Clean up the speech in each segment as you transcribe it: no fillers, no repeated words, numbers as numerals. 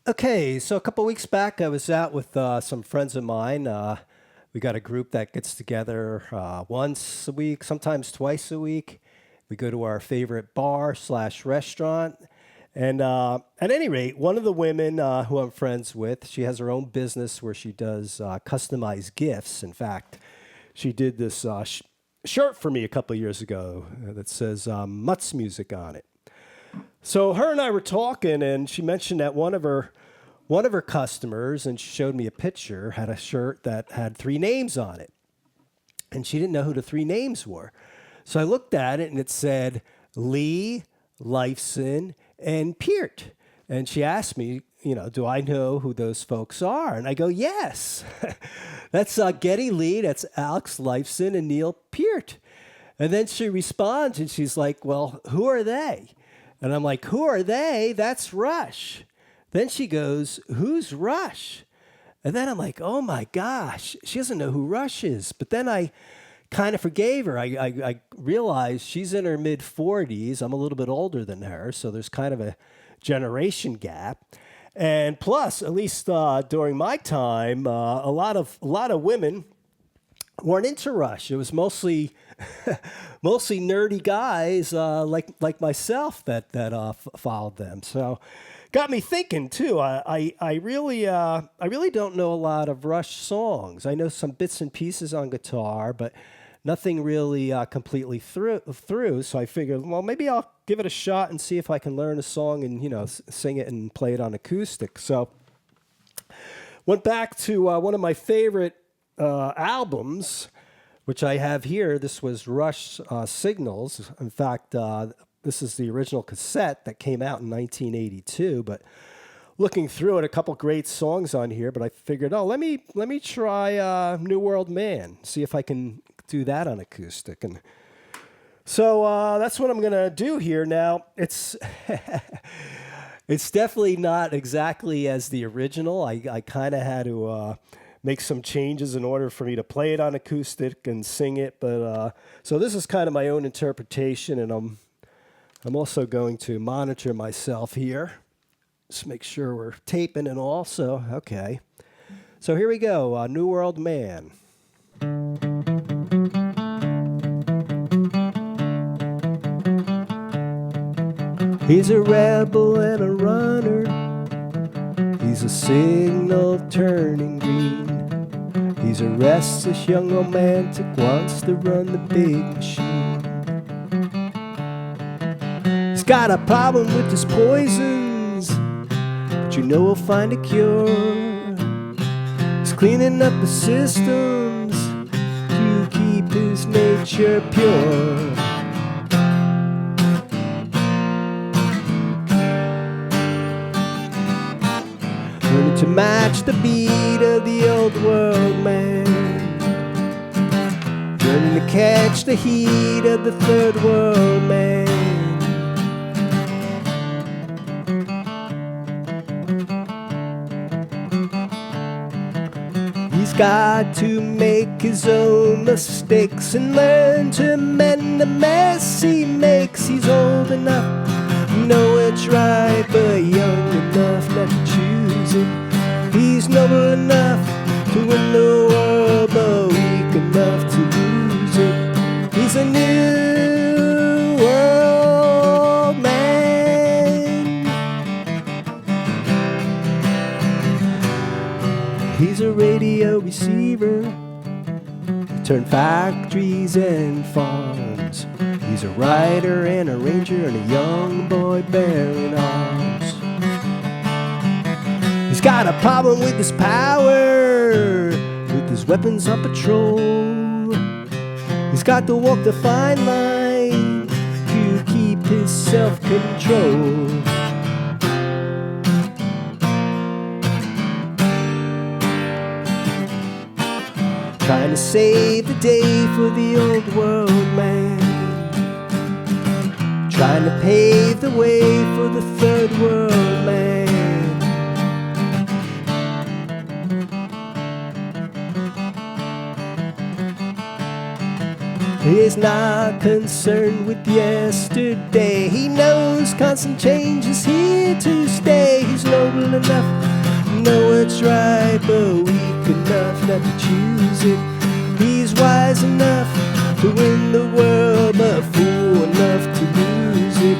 Okay, so a couple weeks back, I was out with some friends of mine. We got a group that gets together once a week, sometimes twice a week. We go to our favorite bar slash restaurant. And at any rate, one of the women who I'm friends with, she has her own business where she does customized gifts. In fact, she did this shirt for me a couple years ago that says Mutz music on it. So her and I were talking, and she mentioned that one of her customers, and she showed me a picture, had a shirt that had three names on it, and she didn't know who the three names were. So I looked at it, and it said Lee, Lifeson, and Peart. And she asked me, do I know who those folks are? And I go, yes. That's Getty Lee, that's Alex Lifeson, and Neil Peart. And then she responds, and she's like, well, who are they? And I'm like, who are they? That's Rush. Then she goes, who's Rush? And then I'm like, oh my gosh, she doesn't know who Rush is. But then I kind of forgave her. I realized she's in her mid 40s. I'm a little bit older than her. So there's kind of a generation gap. And plus, at least during my time, a lot of women weren't into Rush. It was mostly mostly nerdy guys like myself that followed them. So got me thinking too. I really don't know a lot of Rush songs. I know some bits and pieces on guitar, but nothing really completely through. So I figured, well, maybe I'll give it a shot and see if I can learn a song and sing it and play it on acoustic. So went back to one of my favorite albums, which I have here. This was Rush Signals. In fact, this is the original cassette that came out in 1982. But looking through it, a couple great songs on here. But I figured, oh, let me try New World Man, see if I can do that on acoustic. And so that's what I'm gonna do here. Now it's it's definitely not exactly as the original. I kind of had to make some changes in order for me to play it on acoustic and sing it. But so this is kind of my own interpretation, and I'm also going to monitor myself here. Just make sure we're taping and all. So okay. So here we go. New World Man. He's a rebel and a runner. He's a signal turning green. He's a restless young romantic, wants to run the big machine. He's got a problem with his poisons, but he'll find a cure. He's cleaning up the systems to keep his nature pure. Learning to match the beat of the old world man, learning to catch the heat of the third world man. He's got to make his own mistakes and learn to mend the mess he makes. He's old enough to know it's right, but young enough not to choose it. He's noble enough to win the world, but weak enough to lose it. He's a new world man. He's a radio receiver, turned factories and farms. He's a writer and a ranger and a young boy bearing arms. He's got a problem with his power, with his weapons on patrol. He's got to walk the fine line to keep his self-control. Trying to save the day for the old world man, trying to pave the way for the third world man. He's not concerned with yesterday. He knows constant change is here to stay. He's noble enough, know it's right, but weak enough not to choose it. He's wise enough to win the world, but fool enough to lose it.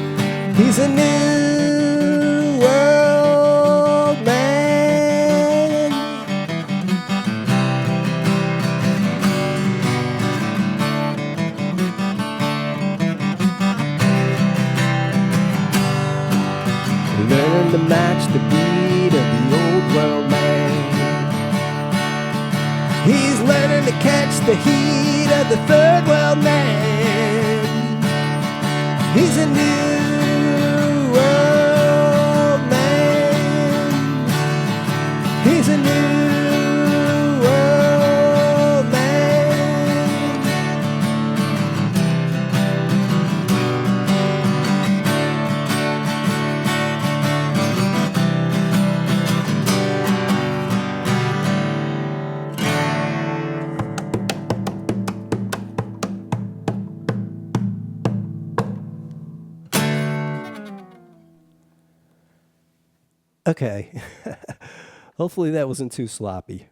He's a new world man. Learning to match the beat of the old world man. He's learning to catch the heat of the third world man. He's a new world man. He's a new world man. Okay. Hopefully that wasn't too sloppy.